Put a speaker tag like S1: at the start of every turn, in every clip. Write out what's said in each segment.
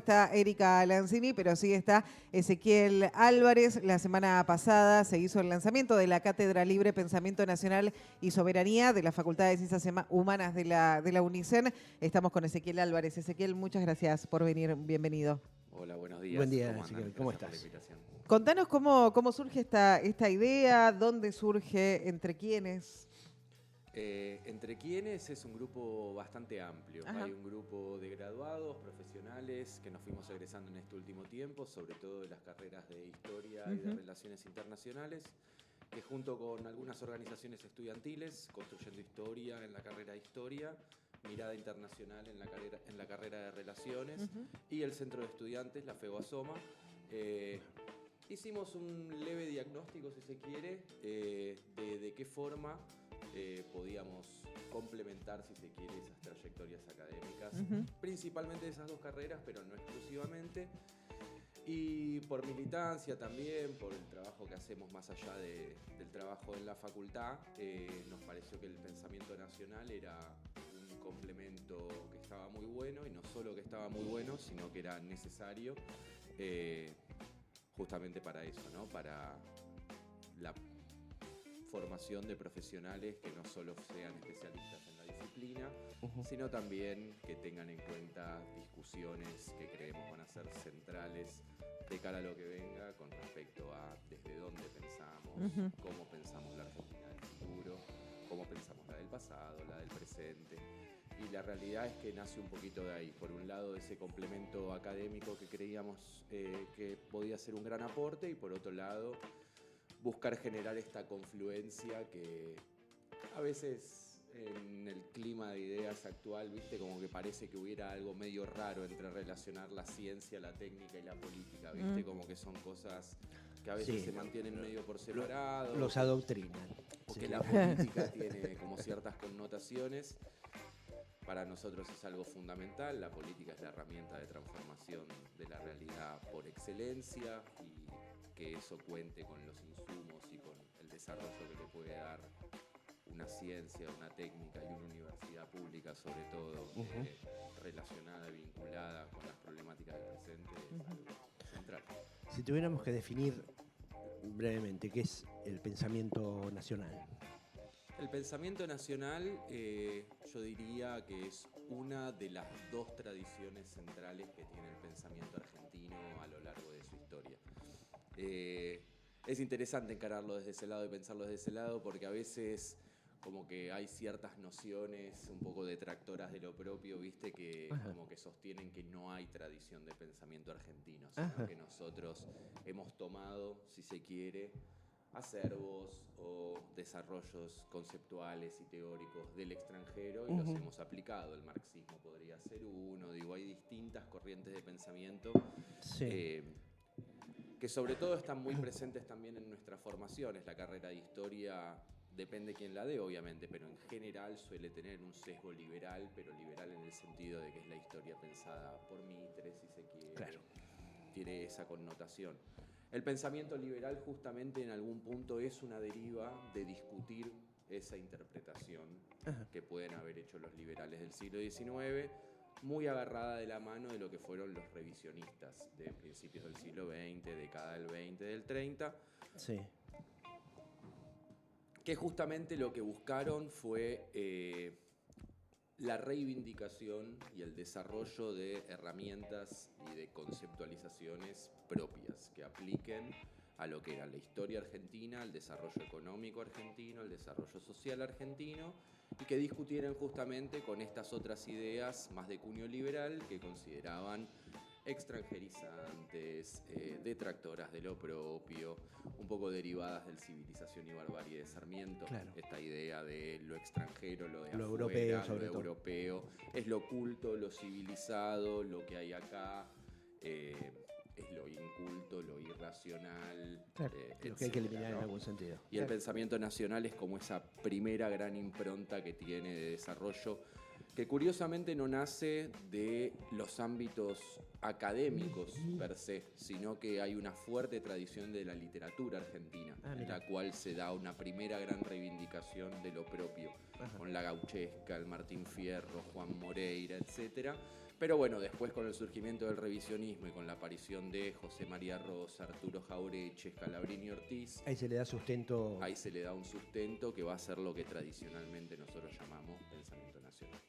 S1: está Erika Lanzini, pero sí está Ezequiel Álvarez. La semana pasada se hizo el lanzamiento de la Cátedra Libre Pensamiento Nacional y Soberanía de la Facultad de Ciencias Humanas de la UNICEN. Estamos con Ezequiel Álvarez. Ezequiel, muchas gracias por venir. Bienvenido.
S2: Hola, buenos días.
S3: Buen día, Ezequiel. ¿Cómo estás?
S2: Por la invitación.
S1: Contanos cómo surge esta idea, dónde surge, entre quiénes.
S2: Entre quienes es un grupo bastante amplio.
S1: Ajá.
S2: Hay un grupo de graduados, profesionales, que nos fuimos egresando en este último tiempo, sobre todo de las carreras de Historia y de Relaciones Internacionales, que junto con algunas organizaciones estudiantiles, Construyendo Historia en la carrera de Historia, Mirada Internacional en la carrera de Relaciones, y el Centro de Estudiantes, la FEBOASOMA, hicimos un leve diagnóstico, si se quiere, de qué forma podíamos complementar, si se quiere, esas trayectorias académicas, principalmente de esas dos carreras, pero no exclusivamente. Y por militancia también, por el trabajo que hacemos más allá del trabajo en la facultad, nos pareció que el pensamiento nacional era un complemento que estaba muy bueno, y no solo que estaba muy bueno, sino que era necesario justamente para eso, ¿no? Para la formación de profesionales que no solo sean especialistas en la disciplina, sino también que tengan en cuenta discusiones que creemos van a ser centrales de cara a lo que venga con respecto a desde dónde pensamos, cómo pensamos la Argentina del futuro, cómo pensamos la del pasado, la del presente. Y la realidad es que nace un poquito de ahí. Por un lado, ese complemento académico que creíamos que podía ser un gran aporte, y por otro lado, buscar generar esta confluencia que a veces en el clima de ideas actual, viste, como que parece que hubiera algo medio raro entre relacionar la ciencia, la técnica y la política, viste, como que son cosas que a veces se mantienen medio por separado.
S3: Los adoctrinan.
S2: Porque la política tiene como ciertas connotaciones. Para nosotros es algo fundamental. La política es la herramienta de transformación de la realidad por excelencia, y que eso cuente con los insumos y con el desarrollo que le puede dar una ciencia, una técnica y una universidad pública, sobre todo, relacionada, vinculada con las problemáticas del presente, es algo central.
S3: Si tuviéramos que definir brevemente qué es el pensamiento nacional.
S2: El pensamiento nacional, yo diría que es una de las dos tradiciones centrales que tiene el pensamiento argentino a lo largo de su historia. Es interesante encararlo desde ese lado y pensarlo desde ese lado, porque a veces como que hay ciertas nociones un poco detractoras de lo propio, viste, que como que sostienen que no hay tradición de pensamiento argentino, sino que nosotros hemos tomado, si se quiere, acervos o desarrollos conceptuales y teóricos del extranjero y los hemos aplicado. El marxismo podría ser uno, digo, hay distintas corrientes de pensamiento que sobre todo están muy presentes también en nuestras formaciones. La carrera de Historia depende quién la dé, obviamente, pero en general suele tener un sesgo liberal, pero liberal en el sentido de que es la historia pensada por Mitre, si se quiere.
S3: Claro.
S2: Tiene esa connotación. El pensamiento liberal justamente en algún punto es una deriva de discutir esa interpretación que pueden haber hecho los liberales del siglo XIX, muy agarrada de la mano de lo que fueron los revisionistas de principios del siglo XX, década del 20, del 30.
S3: Sí.
S2: Que justamente lo que buscaron fue la reivindicación y el desarrollo de herramientas y de conceptualizaciones propias que apliquen a lo que era la historia argentina, el desarrollo económico argentino, el desarrollo social argentino, y que discutieran justamente con estas otras ideas más de cuño liberal que consideraban extranjerizantes, detractoras de lo propio, un poco derivadas del Civilización y Barbarie de Sarmiento.
S3: Claro.
S2: Esta idea de lo extranjero, lo de
S3: Lo
S2: afuera,
S3: europeo, sobre
S2: lo
S3: todo.
S2: europeo, es lo culto, lo civilizado, lo que hay acá, es lo inculto, lo irracional,
S3: Claro, lo que hay que eliminar,
S2: ¿no?
S3: en algún sentido.
S2: Y el pensamiento nacional es como esa primera gran impronta que tiene de desarrollo, que curiosamente no nace de los ámbitos académicos per se, sino que hay una fuerte tradición de la literatura argentina, en la cual se da una primera gran reivindicación de lo propio, con la Gauchesca, el Martín Fierro, Juan Moreira, etcétera, Pero bueno, después con el surgimiento del revisionismo y con la aparición de José María Rosa, Arturo Jaureche, Scalabrini Ortiz,
S3: Ahí se le da sustento.
S2: ahí se le da un sustento que va a ser lo que tradicionalmente nosotros llamamos pensamiento nacional.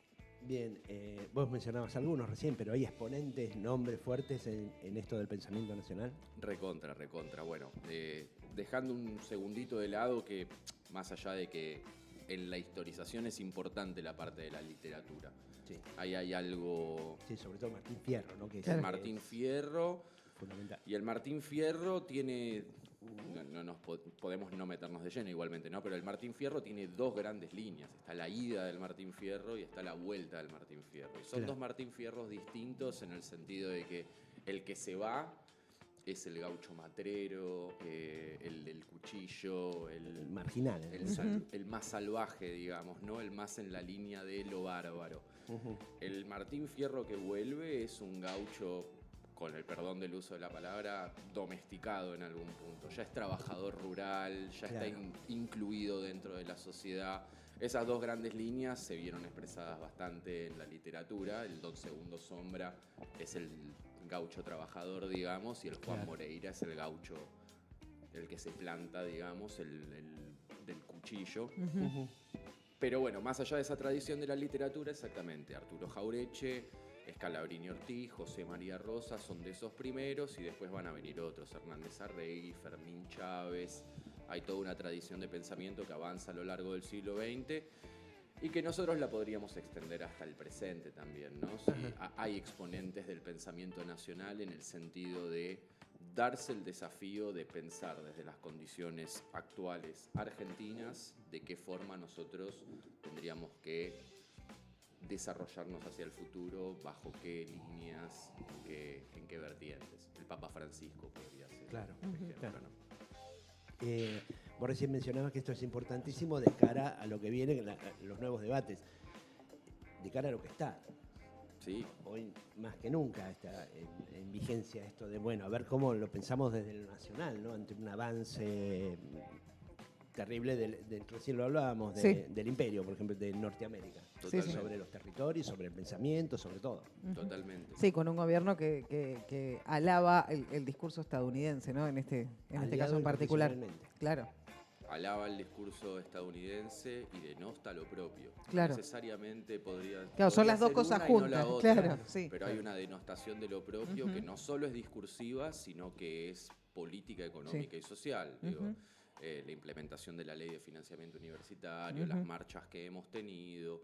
S3: Bien, vos mencionabas algunos recién, pero hay exponentes, nombres fuertes en esto del pensamiento nacional.
S2: Recontra. Bueno, dejando un segundito de lado que más allá de que en la historización es importante la parte de la literatura.
S3: Sí.
S2: Ahí hay algo...
S3: Sí, sobre todo Martín Fierro, ¿no? Que
S2: El Martín Fierro.
S3: Fundamental.
S2: Y el Martín Fierro tiene... No nos podemos no meternos de lleno igualmente, ¿no? Pero el Martín Fierro tiene dos grandes líneas. Está la ida del Martín Fierro y está la vuelta del Martín Fierro. Y son dos Martín Fierros distintos en el sentido de que el que se va es el gaucho matrero, el del cuchillo, el
S3: marginal.
S2: El más salvaje, digamos, ¿no? El más en la línea de lo bárbaro. El Martín Fierro que vuelve es un gaucho, con el perdón del uso de la palabra, domesticado en algún punto. Ya es trabajador rural, ya está incluido dentro de la sociedad. Esas dos grandes líneas se vieron expresadas bastante en la literatura. El Don Segundo Sombra es el gaucho trabajador, digamos, y el Juan Moreira es el gaucho, el que se planta, digamos, el del cuchillo. Pero bueno, más allá de esa tradición de la literatura, exactamente, Arturo Jaureche, Scalabrini Ortiz, José María Rosa son de esos primeros y después van a venir otros, Hernández Arregui, Fermín Chávez. Hay toda una tradición de pensamiento que avanza a lo largo del siglo XX y que nosotros la podríamos extender hasta el presente también, ¿no? Sí, hay exponentes del pensamiento nacional en el sentido de darse el desafío de pensar desde las condiciones actuales argentinas de qué forma nosotros tendríamos que desarrollarnos hacia el futuro, bajo qué líneas, en qué vertientes. El Papa Francisco podría ser un ejemplo, ¿no?
S3: Vos recién mencionabas que esto es importantísimo de cara a lo que viene, los nuevos debates, de cara a lo que está.
S2: Sí.
S3: Hoy más que nunca está en vigencia esto de, bueno, a ver cómo lo pensamos desde lo nacional, ¿no? Ante un avance terrible recién lo hablábamos, del imperio, por ejemplo, de Norteamérica. Sobre los territorios, sobre el pensamiento, sobre todo.
S2: Totalmente.
S1: Sí, con un gobierno que alaba el discurso estadounidense, ¿no? En este caso en particular. Claro.
S2: Alaba el discurso estadounidense y denosta lo propio.
S1: Claro.
S2: No necesariamente podría.
S1: Claro, son las dos cosas juntas.
S2: No la otra,
S1: claro, sí.
S2: Pero hay una denostación de lo propio que no solo es discursiva, sino que es política, económica y social. Digo, la implementación de la ley de financiamiento universitario, las marchas que hemos tenido,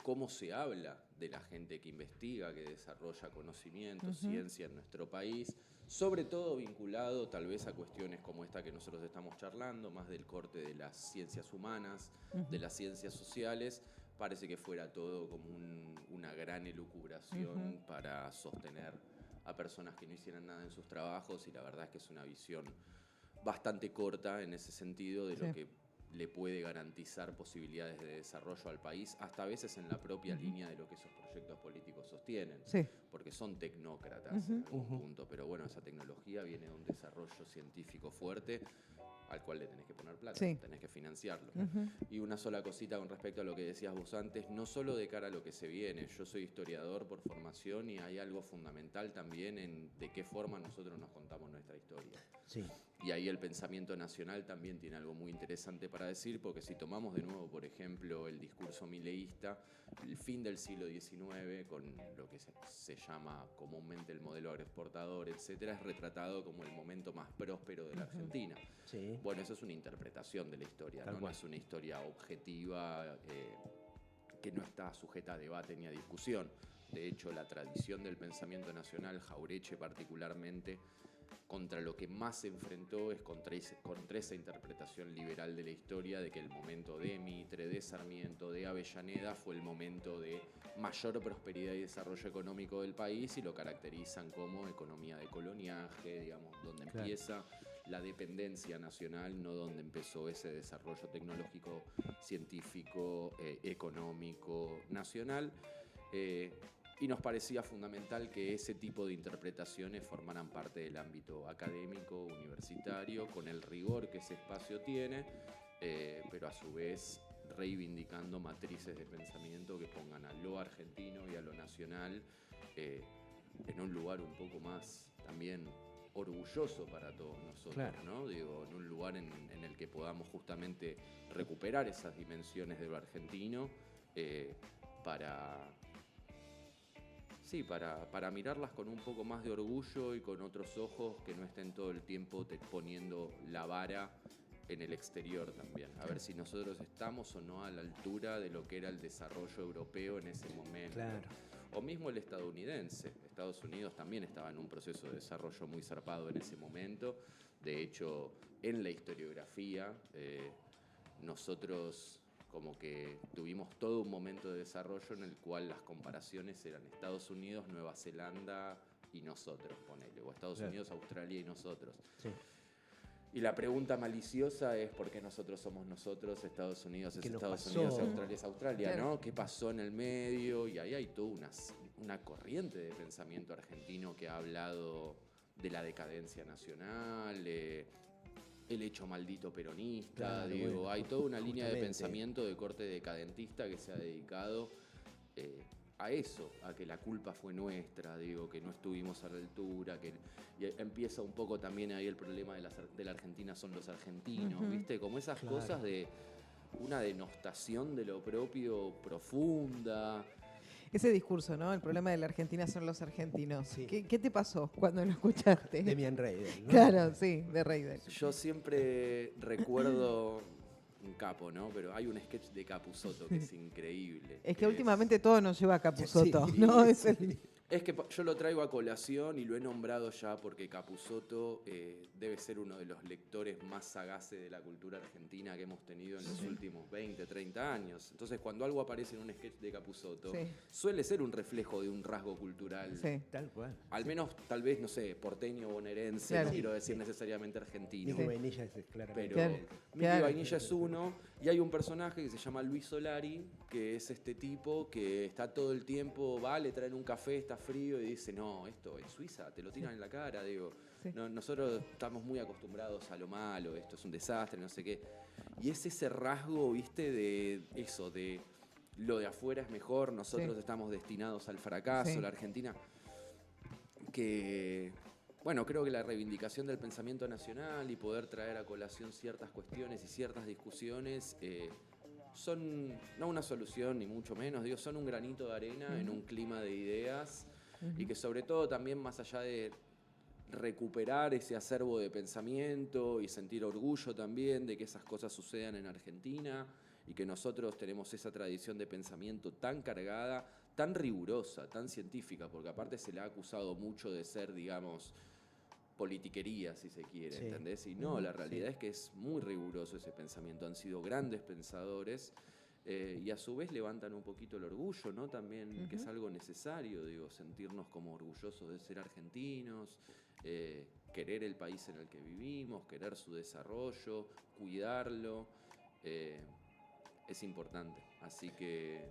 S2: cómo se habla de la gente que investiga, que desarrolla conocimiento, ciencia en nuestro país, sobre todo vinculado tal vez a cuestiones como esta que nosotros estamos charlando, más del corte de las ciencias humanas, de las ciencias sociales. Parece que fuera todo como una gran elucubración para sostener a personas que no hicieran nada en sus trabajos, y la verdad es que es una visión bastante corta en ese sentido de lo que le puede garantizar posibilidades de desarrollo al país, hasta a veces en la propia línea de lo que esos proyectos políticos sostienen, porque son tecnócratas en algún punto, pero bueno, esa tecnología viene de un desarrollo científico fuerte al cual le tenés que poner plata, tenés que financiarlo. Y una sola cosita con respecto a lo que decías vos antes, no solo de cara a lo que se viene, yo soy historiador por formación y hay algo fundamental también en de qué forma nosotros nos contamos nuestra historia.
S3: Sí.
S2: Y ahí el pensamiento nacional también tiene algo muy interesante para decir, porque si tomamos de nuevo, por ejemplo, el discurso mileísta, el fin del siglo XIX, con lo que se llama comúnmente el modelo agroexportador, etcétera, es retratado como el momento más próspero de la Argentina.
S3: Sí.
S2: Bueno, eso es una interpretación de la historia, no es una historia objetiva que no está sujeta a debate ni a discusión. De hecho, la tradición del pensamiento nacional, Jaureche particularmente, contra lo que más se enfrentó es contra esa interpretación liberal de la historia, de que el momento de Mitre, de Sarmiento, de Avellaneda fue el momento de mayor prosperidad y desarrollo económico del país, y lo caracterizan como economía de coloniaje, digamos, donde empieza la dependencia nacional, no donde empezó ese desarrollo tecnológico, científico, económico, nacional. Y nos parecía fundamental que ese tipo de interpretaciones formaran parte del ámbito académico, universitario, con el rigor que ese espacio tiene, pero a su vez reivindicando matrices de pensamiento que pongan a lo argentino y a lo nacional en un lugar un poco más también orgulloso para todos nosotros,
S3: claro,
S2: ¿no? Digo, en un lugar en el que podamos justamente recuperar esas dimensiones de lo argentino para mirarlas con un poco más de orgullo y con otros ojos que no estén todo el tiempo poniendo la vara en el exterior también. A ver si nosotros estamos o no a la altura de lo que era el desarrollo europeo en ese momento.
S3: claro.
S2: O mismo el estadounidense. Estados Unidos también estaba en un proceso de desarrollo muy zarpado en ese momento. De hecho, en la historiografía, nosotros como que tuvimos todo un momento de desarrollo en el cual las comparaciones eran Estados Unidos, Nueva Zelanda y nosotros, ponele, o Estados Unidos, Australia y nosotros.
S3: Sí.
S2: Y la pregunta maliciosa es por qué nosotros somos nosotros, Estados Unidos es
S3: ¿Qué nos
S2: Estados
S3: pasó?
S2: Unidos, Australia es Australia,
S1: Claro.
S2: ¿no? ¿Qué pasó en el medio? Y ahí hay toda una corriente de pensamiento argentino que ha hablado de la decadencia nacional, el hecho maldito peronista,
S3: Claro,
S2: digo,
S3: bueno,
S2: hay toda una línea de
S3: justamente.
S2: pensamiento de corte decadentista que se ha dedicado a eso, a que la culpa fue nuestra, digo, que no estuvimos a la altura, y empieza un poco también ahí el problema de la Argentina son los argentinos,
S1: Ujú.
S2: ¿viste? Como esas
S3: Claro.
S2: cosas de una denostación de lo propio profunda.
S1: Ese discurso, ¿no? El problema de la Argentina son los argentinos.
S3: Sí.
S1: ¿Qué te pasó cuando lo escuchaste?
S3: Demian Reidel, ¿no?
S1: Claro, sí, de Reidel.
S2: Yo siempre recuerdo un capo, ¿no? Pero hay un sketch de Capusotto que es increíble.
S1: Es que últimamente todo nos lleva a Capusotto,
S3: Sí,
S1: ¿no?
S3: sí.
S1: Es el-
S2: Es que yo lo traigo a colación y lo he nombrado ya porque Capusotto debe ser uno de los lectores más sagaces de la cultura argentina que hemos tenido en los últimos 20, 30 años. Entonces, cuando algo aparece en un sketch de Capusotto,
S1: Sí.
S2: suele ser un reflejo de un rasgo cultural.
S1: Sí.
S3: Tal cual.
S2: Al menos, tal vez, no sé, porteño, bonaerense,
S1: Claro.
S2: no quiero decir necesariamente argentino.
S3: Nico Vainilla es claramente.
S2: Pero
S1: Claro,
S2: Miki
S1: claro.
S2: Vainilla es uno, y hay un personaje que se llama Luis Solari, que es este tipo que está todo el tiempo, va, le traen un café, está frío, y dice, no, esto en Suiza, te lo tiran en la cara, digo.
S1: Sí.
S2: No, nosotros estamos muy acostumbrados a lo malo, esto es un desastre, no sé qué. Y es ese rasgo, viste, de eso, de lo de afuera es mejor, nosotros
S1: Sí.
S2: estamos destinados al fracaso,
S1: Sí.
S2: la Argentina, que... Bueno, creo que la reivindicación del pensamiento nacional y poder traer a colación ciertas cuestiones y ciertas discusiones son no una solución ni mucho menos, digo, son un granito de arena en un clima de ideas y que sobre todo también más allá de recuperar ese acervo de pensamiento y sentir orgullo también de que esas cosas sucedan en Argentina y que nosotros tenemos esa tradición de pensamiento tan cargada, tan rigurosa, tan científica, porque aparte se le ha acusado mucho de ser, digamos, politiquería, si se quiere,
S3: Sí.
S2: ¿entendés? Y no, la realidad es que es muy riguroso ese pensamiento. Han sido grandes pensadores y a su vez levantan un poquito el orgullo, ¿no? También, que es algo necesario, digo, sentirnos como orgullosos de ser argentinos, querer el país en el que vivimos, querer su desarrollo, cuidarlo, es importante. Así que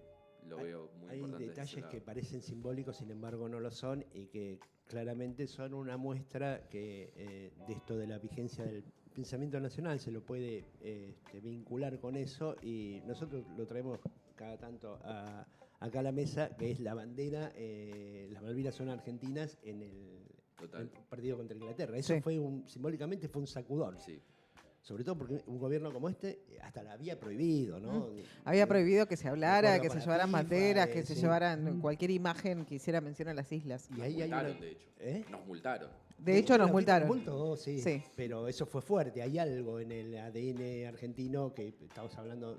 S2: lo veo muy
S3: Hay
S2: importante. desde ese
S3: detalles
S2: lado.
S3: que parecen simbólicos, sin embargo no lo son, y que claramente son una muestra que de esto de la vigencia del pensamiento nacional se lo puede vincular con eso, y nosotros lo traemos cada tanto acá a la mesa, que es la bandera, las Malvinas son argentinas en el
S2: Total.
S3: partido contra Inglaterra. Eso
S1: Sí.
S3: fue simbólicamente fue un sacudón.
S2: Sí.
S3: Sobre todo porque un gobierno como este hasta la había prohibido, ¿no?
S1: Había prohibido que se hablara,
S3: Acuerdo
S1: que se
S3: para
S1: llevaran
S3: FIFA,
S1: banderas, que se
S3: sí.
S1: llevaran cualquier imagen que hiciera mención a las islas.
S3: Y
S2: Nos
S3: ahí hay
S2: multaron,
S3: una...
S2: de hecho.
S3: ¿Eh?
S2: Nos multaron.
S1: De hecho, nos
S3: La FIFA
S1: multaron.
S3: multó, sí,
S1: Sí.
S3: pero eso fue fuerte. Hay algo en el ADN argentino que estamos hablando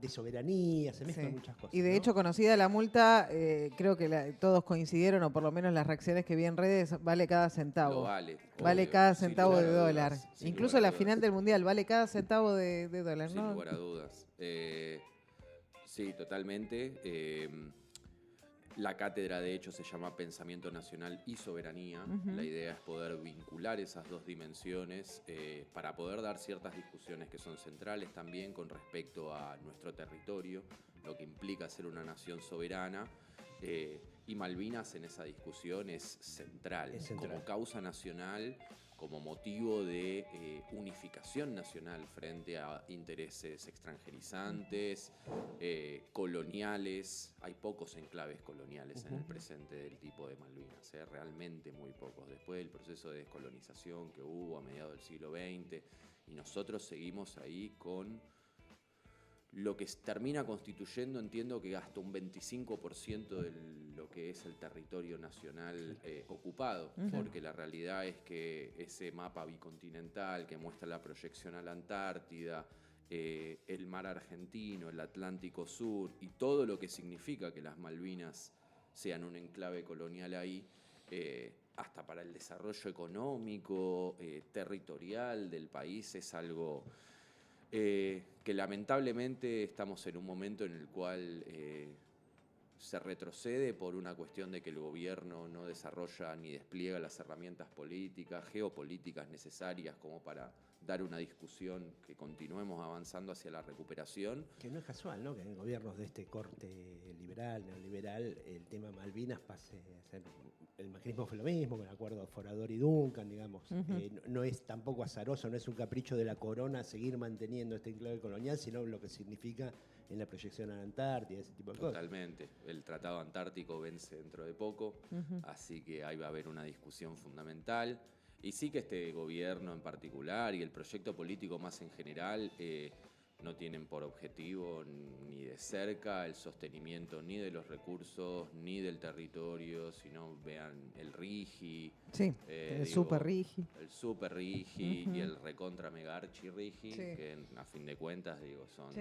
S3: de soberanía, se mezclan
S1: Sí.
S3: muchas cosas.
S1: Y de
S3: ¿no?
S1: hecho, conocida la multa, creo que todos coincidieron, o por lo menos las reacciones que vi en redes, vale cada centavo.
S2: Lo vale.
S1: Vale
S2: obvio,
S1: cada
S2: sin
S1: centavo
S2: lugar
S1: de
S2: a dudas,
S1: dólar.
S2: sin
S1: Incluso
S2: lugar a
S1: la
S2: dudas.
S1: final del Mundial vale cada centavo de dólar,
S2: Sin
S1: ¿no?
S2: lugar a dudas. Sí, totalmente. La cátedra, de hecho, se llama Pensamiento Nacional y Soberanía. La idea es poder vincular esas dos dimensiones para poder dar ciertas discusiones que son centrales también con respecto a nuestro territorio, lo que implica ser una nación soberana, Y Malvinas en esa discusión es central, como causa nacional, como motivo de unificación nacional frente a intereses extranjerizantes, coloniales. Hay pocos enclaves coloniales en el presente del tipo de Malvinas, realmente muy pocos. Después del proceso de descolonización que hubo a mediados del siglo XX, y nosotros seguimos ahí con lo que termina constituyendo, entiendo que hasta un 25% de lo que es el territorio nacional ocupado, porque la realidad es que ese mapa bicontinental que muestra la proyección a la Antártida, el mar argentino, el Atlántico Sur y todo lo que significa que las Malvinas sean un enclave colonial ahí, hasta para el desarrollo económico, territorial del país, es algo que lamentablemente estamos en un momento en el cual se retrocede por una cuestión de que el gobierno no desarrolla ni despliega las herramientas políticas, geopolíticas necesarias como para dar una discusión que continuemos avanzando hacia la recuperación.
S3: Que no es casual, ¿no? Que en gobiernos de este corte liberal, neoliberal, el tema Malvinas pase a ser... El macrismo fue lo mismo, con el acuerdo Forador y Duncan, digamos. No es tampoco azaroso, no es un capricho de la corona seguir manteniendo este enclave colonial, sino lo que significa en la proyección a la Antártida, ese tipo de cosas.
S2: Totalmente. El Tratado Antártico vence dentro de poco, así que ahí va a haber una discusión fundamental. Y sí que este gobierno en particular y el proyecto político más en general no tienen por objetivo ni de cerca el sostenimiento ni de los recursos ni del territorio, sino vean el RIGI.
S1: Sí, el Super RIGI.
S2: El Super RIGI y el recontra mega archi RIGI, que a fin de cuentas son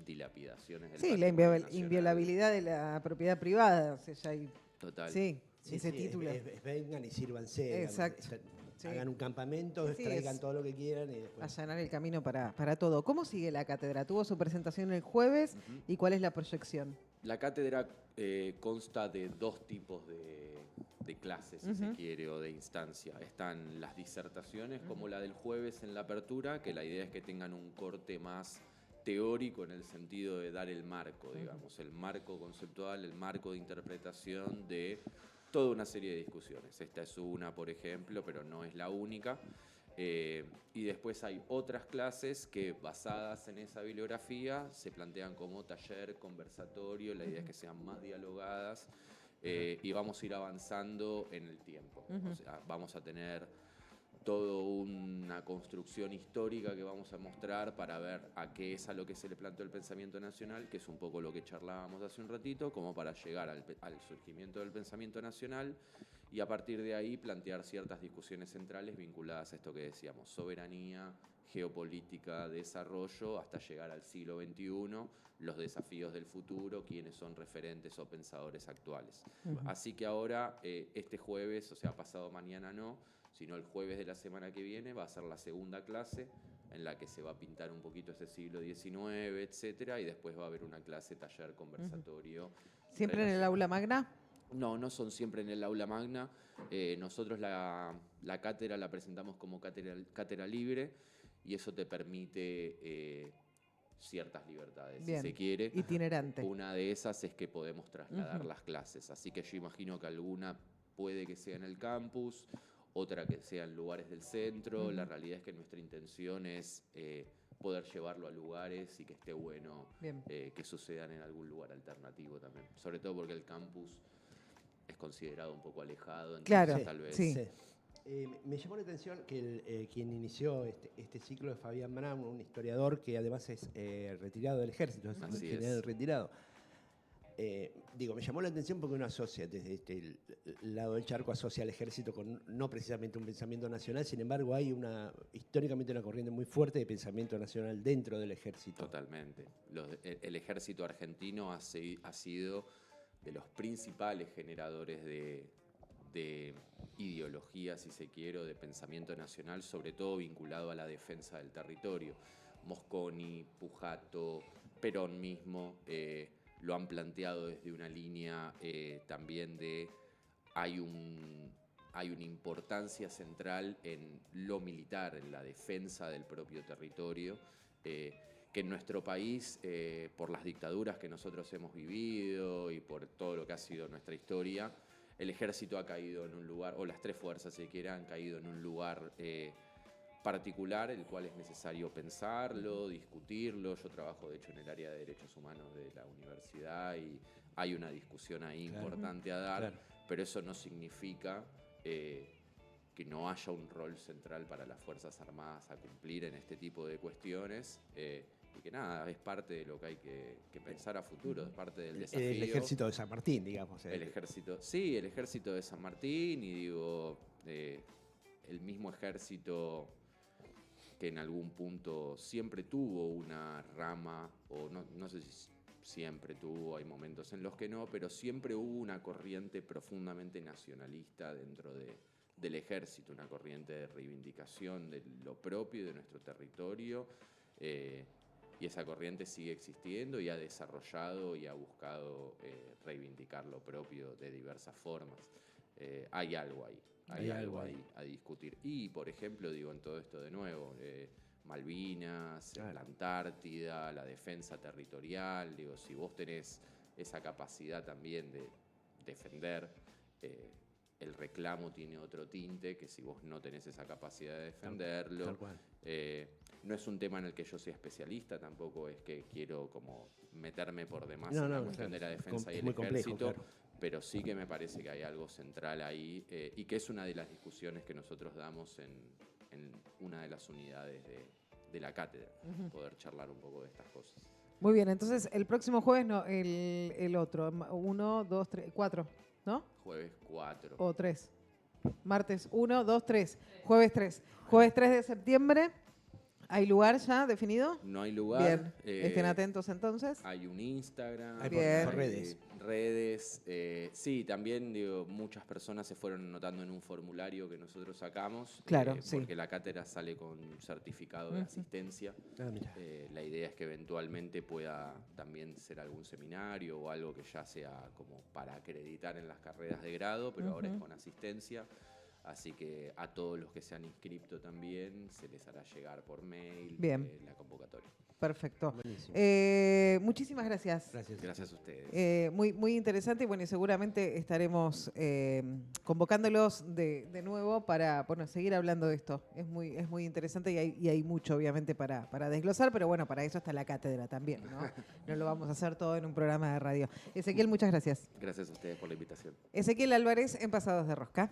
S2: dilapidaciones del
S1: patrimonio nacional. Inviolabilidad de la propiedad privada. O sea, ya hay,
S2: total.
S1: Sí, ese título.
S3: Vengan y sírvanse.
S1: Exacto.
S3: Hagan un campamento, traigan todo lo que quieran y después...
S1: Allanar el camino para todo. ¿Cómo sigue la cátedra? Tuvo su presentación el jueves y ¿cuál es la proyección?
S2: La cátedra consta de dos tipos de clases, si se quiere, o de instancia. Están las disertaciones, como la del jueves en la apertura, que la idea es que tengan un corte más teórico en el sentido de dar el marco, digamos, el marco conceptual, el marco de interpretación de toda una serie de discusiones. Esta es una, por ejemplo, pero no es la única. Y después hay otras clases que, basadas en esa bibliografía, se plantean como taller, conversatorio. La idea es que sean más dialogadas y vamos a ir avanzando en el tiempo. O sea, vamos a tener toda una construcción histórica que vamos a mostrar para ver a qué es a lo que se le planteó el pensamiento nacional, que es un poco lo que charlábamos hace un ratito, como para llegar al surgimiento del pensamiento nacional y a partir de ahí plantear ciertas discusiones centrales vinculadas a esto que decíamos, soberanía, geopolítica, desarrollo, hasta llegar al siglo XXI, los desafíos del futuro, quiénes son referentes o pensadores actuales. Así que ahora, este jueves, o sea, pasado mañana no, sino el jueves de la semana que viene va a ser la segunda clase en la que se va a pintar un poquito ese siglo XIX, etcétera, y después va a haber una clase, taller, conversatorio.
S1: ¿Siempre en el aula magna?
S2: No, no son siempre en el aula magna. Nosotros la cátedra la presentamos como cátedra libre y eso te permite ciertas libertades,
S1: Bien,
S2: si se quiere.
S1: Itinerante.
S2: Una de esas es que podemos trasladar las clases, así que yo imagino que alguna puede que sea en el campus, otra que sea en lugares del centro. La realidad es que nuestra intención es poder llevarlo a lugares y que esté bueno que sucedan en algún lugar alternativo también. Sobre todo porque el campus es considerado un poco alejado.
S1: Claro,
S2: tal vez.
S1: sí.
S3: Me llamó la atención que quien inició este ciclo es Fabián Brown, un historiador que además es retirado del ejército, es un general retirado. Me llamó la atención porque uno asocia desde este lado del charco, asocia al ejército con no precisamente un pensamiento nacional, sin embargo hay históricamente una corriente muy fuerte de pensamiento nacional dentro del ejército.
S2: Totalmente. El ejército argentino ha sido de los principales generadores de ideología, si se quiere, o de pensamiento nacional, sobre todo vinculado a la defensa del territorio. Mosconi, Pujato, Perón mismo lo han planteado desde una línea también de hay una importancia central en lo militar, en la defensa del propio territorio, que en nuestro país, por las dictaduras que nosotros hemos vivido y por todo lo que ha sido nuestra historia, el ejército ha caído en un lugar, o las tres fuerzas, si quiera, han caído en un lugar particular, el cual es necesario pensarlo, discutirlo. Yo trabajo, de hecho, en el área de derechos humanos de la universidad y hay una discusión ahí importante a dar, pero eso no significa que no haya un rol central para las Fuerzas Armadas a cumplir en este tipo de cuestiones. Y que nada, es parte de lo que hay que pensar a futuro, es parte del desafío.
S3: El ejército de San Martín, digamos.
S2: El ejército, sí, el ejército de San Martín, y digo, el mismo ejército que en algún punto siempre tuvo una rama, o no sé si siempre tuvo, hay momentos en los que no, pero siempre hubo una corriente profundamente nacionalista dentro del ejército, una corriente de reivindicación de lo propio y de nuestro territorio. Y esa corriente sigue existiendo y ha desarrollado y ha buscado reivindicar lo propio de diversas formas. Hay algo ahí, hay algo ahí a discutir. Y, por ejemplo, digo, en todo esto de nuevo, Malvinas, la Antártida, la defensa territorial, digo, si vos tenés esa capacidad también de defender, el reclamo tiene otro tinte que si vos no tenés esa capacidad de defenderlo.
S3: Tal cual.
S2: No es un tema en el que yo sea especialista, tampoco es que quiero como meterme por demás en la cuestión de la defensa y el ejército, pero sí que me parece que hay algo central ahí y que es una de las discusiones que nosotros damos en una de las unidades de la cátedra, poder charlar un poco de estas cosas.
S1: Muy bien, entonces el próximo jueves, no, el otro, 1, 2, 3, 4, ¿no?
S2: Jueves 4.
S1: O 3. Martes 1, 2, 3. Jueves 3. Jueves 3 de septiembre. ¿Hay lugar ya definido?
S2: No hay lugar.
S1: Bien. Estén atentos entonces.
S2: Hay un Instagram.
S3: Hay
S1: Bien.
S3: redes.
S2: Sí, también digo, muchas personas se fueron anotando en un formulario que nosotros sacamos.
S1: Claro, sí.
S2: Porque la cátedra sale con un certificado de asistencia. La idea es que eventualmente pueda también ser algún seminario o algo que ya sea como para acreditar en las carreras de grado, pero ahora es con asistencia. Así que a todos los que se han inscrito también se les hará llegar por mail la convocatoria.
S1: Perfecto. Muchísimas gracias.
S2: Gracias a ustedes.
S1: Muy interesante y bueno, y seguramente estaremos convocándolos de nuevo para seguir hablando de esto. Es muy interesante y hay mucho obviamente para desglosar, pero bueno, para eso está la cátedra también, ¿no? No lo vamos a hacer todo en un programa de radio. Ezequiel, muchas gracias.
S2: Gracias a ustedes por la invitación.
S1: Ezequiel Álvarez en Pasados de Rosca.